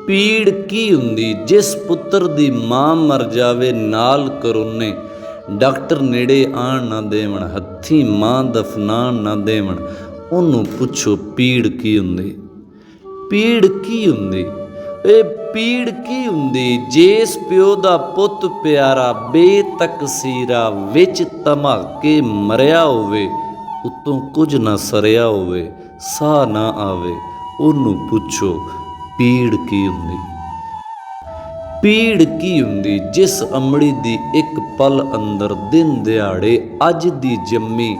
पीड़ की हुंदी जिस पुत्र दी मां मर जावे नाल करोने, डॉक्टर नेड़े आण ना देवण, हत्थी मां दफनाण ना देवण। ओनू पुछो पीड़ की हुंदी, पीड़ की हुंदी। ए पीड़ की हुंदी जिस प्यो दा पुੱਤ प्यारा बेतकसीरा विच धमाके मरिया होवे, उत्तों कुछ ना सरिया होवे, साह ना आवे। ओनू पुछो पीड़ की हुंदी। पीड़ की हुंदी जिस अमड़ी दी एक पल अंदर दिन दिहाड़े अज दी जम्मी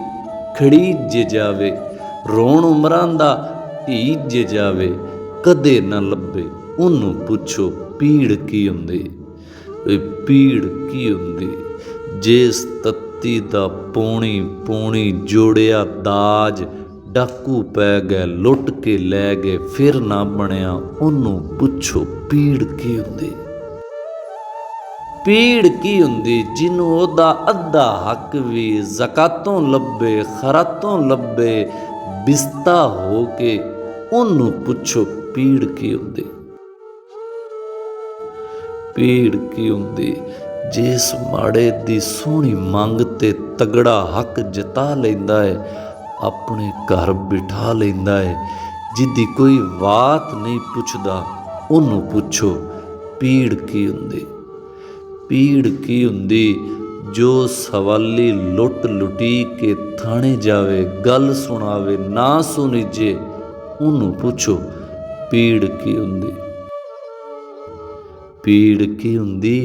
खड़ीज जे जावे, रोण उमरां दा ढीज जे जावे, कदे ना लभे। ओनू पुछो पीड़ की हुंदी। पीड़ की हुंदी जिस तत्ती दा पौणी पौणी जोड़िया दाज, डाकू पै गए लुट के लै गए फिर ना बनिया। ओनू पुछो पीड़ की हुंदी। पीड़ की हुंदी जिन्नू ओदा अद्धा हक भी ज़कातों लब्बे खरातों लब्बे बिस्ता हो के। ओनू पुछो पीड़ की हुंदी। पीड़ की हुंदी जिस माड़े दी सोहनी मंग ते तगड़ा हक जता लैंदा है, अपने घर बिठा लैंदा है, जिदी कोई बात नहीं पुछदा। ओनू पुछो पीड़ की हुंदी। पीड़ की हुंदी जो सवाली लुट लुटी के थाने जावे, गल सुनावे ना सुनीजे। ओनू पुछो पीड़ की हुंदी। पीड़ की हुंदी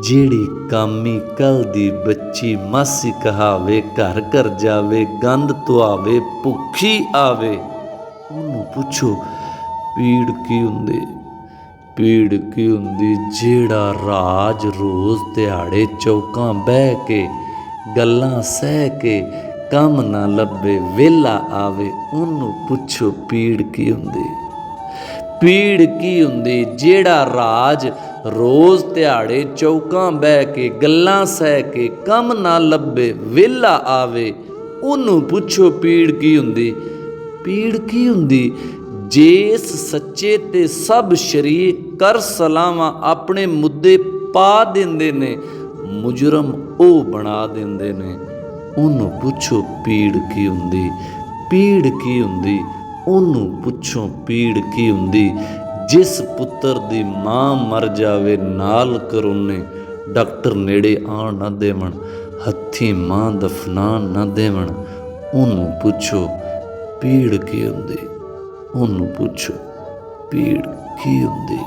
जेड़ी कामी कल दी बच्ची मासी कहावे, घर घर जावे गंद तुआवे भुखी आवे। ओनू पुछो पीड़ की हुंदी। पीड़ की हुंदी जेड़ा राज रोज़ दिहाड़े चौकां बह के गल्लां सह के कम ना लभे वेला आवे। ओनू पुछो पीड़ की हुंदी। पीड़ की हुंदी जेड़ा राज रोज़ दिहाड़े चौकां बह के गल्लां सह के कम ना लभे वेला आवे। ओनू पुछो पीड़ की हुंदी। पीड़ की हुंदी जिस सच्चे ते सब शरीक कर सलावां अपने मुद्दे पा देंदे ने, मुजरम ओ बना देंदे ने। ओनू पुछो पीड़ की हुंदी। पीड़ की हुंदी ओनू पुछो पीड़ की हुंदी जिस पुत्र दी मां मर जावे नाल करोने, डॉक्टर नेड़े आण ना देवण, हत्थी मां दफनाण ना देवण। ओनू पुछो पीड़ की हुंदी। ओनू पुछो पीड़ की हुंदी।